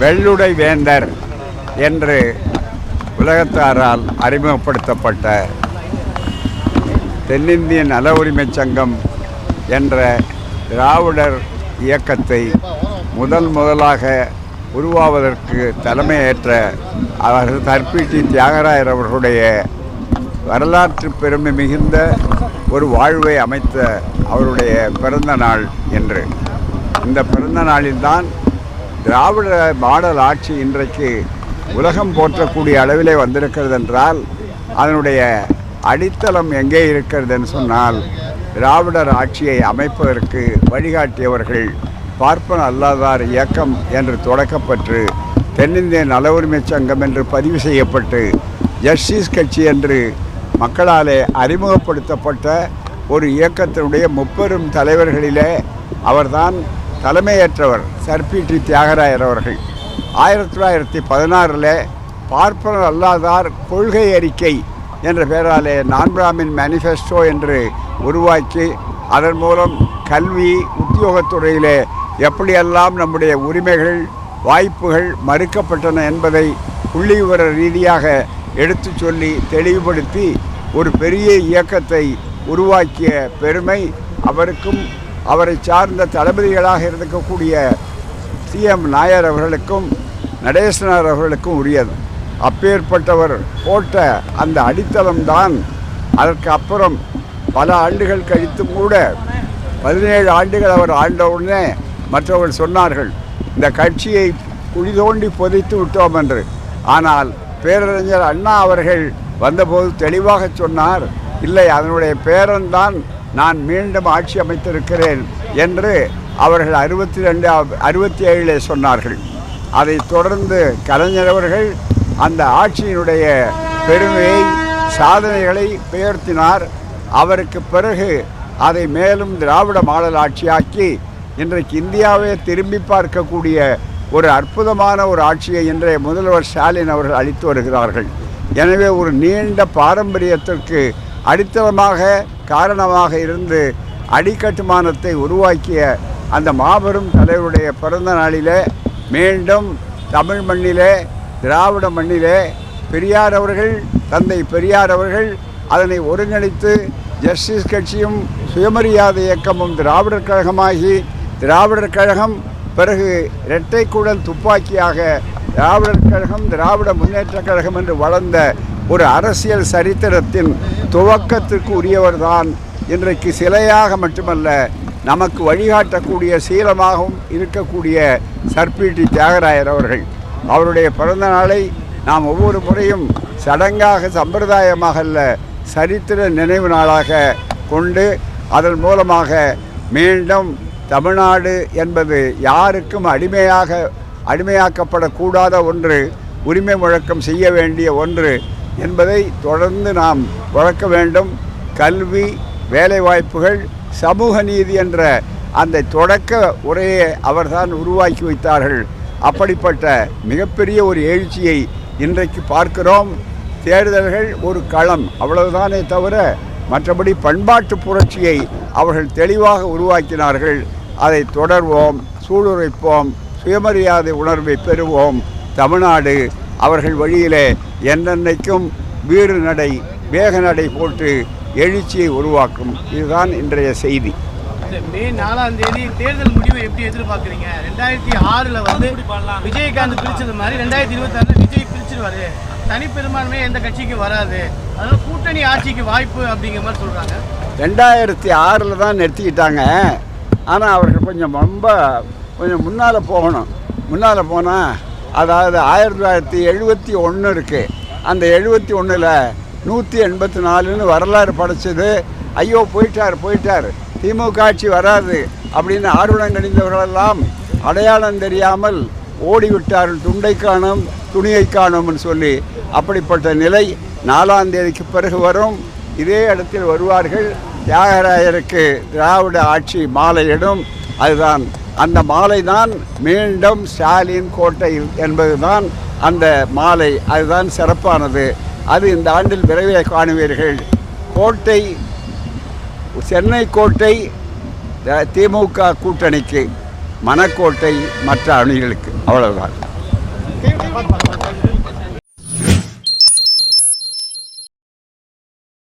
வெள்ளுடை வேந்தர் என்று உலகத்தாரால் அறிமுகப்படுத்தப்பட்ட தென்னிந்திய நல உரிமைச் சங்கம் என்ற திராவிடர் இயக்கத்தை முதலாக உருவாவதற்கு தலைமையேற்ற அவர்கள் தர்பிட்டி தியாகராயர் அவர்களுடைய வரலாற்று பெருமை மிகுந்த ஒரு வாழ்வை அமைத்த அவருடைய பிறந்த நாள் என்று. இந்த பிறந்த நாளில்தான் திராவிட மாடல் ஆட்சி இன்றைக்கு உலகம் போற்றக்கூடிய அளவிலே வந்திருக்கிறது என்றால் அதனுடைய அடித்தளம் எங்கே இருக்கிறதுன்னு சொன்னால் திராவிடர் ஆட்சியை அமைப்பதற்கு வழிகாட்டியவர்கள் பார்ப்பன அல்லாதார் இயக்கம் என்று தொடக்கப்பட்டு தென்னிந்திய நல உரிமைச் சங்கம் என்று பதிவு செய்யப்பட்டு ஜஸ்டிஸ் கட்சி என்று மக்களாலே அறிமுகப்படுத்தப்பட்ட ஒரு இயக்கத்தினுடைய முப்பெரும் தலைவர்களிலே அவர்தான் தலைமையேற்றவர் சர்பிட்டி தியாகராயர் அவர்கள். 1916 பார்ப்பனர் அல்லாதார் கொள்கை அறிக்கை என்ற பெயராலே நான் பிராமின் மேனிஃபெஸ்டோ என்று உருவாக்கி அதன் மூலம் கல்வி உத்தியோகத்துறையிலே எப்படியெல்லாம் நம்முடைய உரிமைகள் வாய்ப்புகள் மறுக்கப்பட்டன என்பதை புள்ளிவிவர ரீதியாக எடுத்து சொல்லி தெளிவுபடுத்தி ஒரு பெரிய இயக்கத்தை உருவாக்கிய பெருமை அவருக்கும் அவரை சார்ந்த தளபதிகளாக இருக்கக்கூடிய சிஎம் நாயர் அவர்களுக்கும் நடேசனார் அவர்களுக்கும் உரியது. அப்பேற்பட்டவர் போட்ட அந்த அடித்தளம்தான் அதற்கு அப்புறம் பல ஆண்டுகள் கழித்தும் கூட 17 ஆண்டுகள் அவர் ஆண்டவுடனே மற்றவர்கள் சொன்னார்கள் இந்த கட்சியை குழி தோண்டி புதைத்து விட்டோம் என்று. ஆனால் பேரறிஞர் அண்ணா அவர்கள் வந்தபோது தெளிவாக சொன்னார், இல்லை அதனுடைய பேரன்தான் நான் மீண்டும் ஆட்சி அமைத்திருக்கிறேன் என்று அவர்கள் 67 சொன்னார்கள். அதை தொடர்ந்து கலைஞர் அவர்கள் அந்த ஆட்சியினுடைய பெருமையை சாதனைகளை பெயர்த்தினார். அவருக்கு பிறகு அதை மேலும் திராவிட மாடல் ஆட்சியாக்கி இன்றைக்கு இந்தியாவை திரும்பி பார்க்கக்கூடிய ஒரு அற்புதமான ஒரு ஆட்சியை இன்றைய முதல்வர் ஸ்டாலின் அவர்கள் அளித்து வருகிறார்கள். எனவே ஒரு நீண்ட பாரம்பரியத்திற்கு அடித்தளமாக காரணமாக இருந்து அடிக்கட்டுமானத்தை உருவாக்கிய அந்த மாபெரும் தலைவருடைய பிறந்த நாளிலே மீண்டும் தமிழ் மண்ணிலே திராவிட மண்ணிலே பெரியார் அவர்கள் தந்தை பெரியார் அவர்கள் அதனை ஒருங்கிணைத்து ஜஸ்டிஸ் கட்சியும் சுயமரியாதை இயக்கமும் திராவிடர் கழகமாகி திராவிடர் கழகம் பிறகு இரட்டை குழல் துப்பாக்கியாக திராவிடர் கழகம் திராவிட முன்னேற்ற கழகம் என்று வளர்ந்த ஒரு அரசியல் சரித்திரத்தின் துவக்கத்திற்கு உரியவர்தான் இன்றைக்கு சிலையாக மட்டுமல்ல நமக்கு வழிகாட்டக்கூடிய சீலமாகவும் இருக்கக்கூடிய சர்பிட்டி தியாகராயர் அவர்கள். அவருடைய பிறந்த நாளை நாம் ஒவ்வொரு முறையும் சடங்காக சம்பிரதாயமாக அல்ல சரித்திர நினைவு நாளாக கொண்டு அதன் மூலமாக மீண்டும் தமிழ்நாடு என்பது யாருக்கும் அடிமையாக்கப்படக்கூடாத ஒன்று, உரிமை முழக்கம் செய்ய வேண்டிய ஒன்று என்பதை தொடர்ந்து நாம் வளர்க்க வேண்டும். கல்வி, வேலைவாய்ப்புகள், சமூக நீதி என்ற அந்த தொடக்க உரையை அவர்தான் உருவாக்கி வைத்தார்கள். அப்படிப்பட்ட மிகப்பெரிய ஒரு எழுச்சியை இன்றைக்கு பார்க்கிறோம். தேர்தல்கள் ஒரு களம், அவ்வளவுதானே தவிர மற்றபடி பண்பாட்டு புரட்சியை அவர்கள் தெளிவாக உருவாக்கினார்கள். அதை தொடர்வோம், சூளுரைப்போம், சுயமரியாதை உணர்வை பெறுவோம். தமிழ்நாடு அவர்கள் வழியிலே என்னென்னைக்கும் வீறு நடை வேக நடை போட்டு எழுச்சியை உருவாக்கும். இதுதான் இன்றைய செய்தி. மே 4ஆம் தேதி தேர்தல் முடிவை எப்படி எதிர்பார்க்குறீங்க? 2006 விஜயகாந்த் பிரிச்சது மாதிரி 2026 விஜய் பிரிச்சிருவாரு, தனிப்பெரும்பான்மை எந்த கட்சிக்கு வராது, அதனால கூட்டணி ஆட்சிக்கு வாய்ப்பு அப்படிங்கிற மாதிரி சொல்றாங்க. 2006 தான் நிறுத்திக்கிட்டாங்க. ஆனால் அவர்கள் கொஞ்சம் முன்னால் போகணும். முன்னால் போனால் அதாவது 1971 இருக்குது. அந்த 71ல் 184ன்னு வரலாறு படைச்சது. ஐயோ போயிட்டார் திமுக ஆட்சி வராது அப்படின்னு ஆர்வலம் கணிந்தவர்களெல்லாம் அடையாளம் தெரியாமல் ஓடிவிட்டார்கள். துண்டை காணும் துணியை காணும்னு சொல்லி. அப்படிப்பட்ட நிலை 4ஆம் தேதிக்கு பிறகு வரும். இதே இடத்தில் வருவார்கள். தியாகராயருக்கு திராவிட ஆட்சி மாலையிடும். அதுதான் அந்த மாலை தான் மீண்டும் ஸ்டாலின் கோட்டை என்பதுதான் அந்த மாலை. அதுதான் சிறப்பானது. அது இந்த ஆண்டில் விரைவில் காணுவீர்கள். கோட்டை சென்னை கோட்டை திமுக கூட்டணிக்கு, மணக்கோட்டை மற்ற அணிகளுக்கு. அவ்வளவுதான். பார்த்து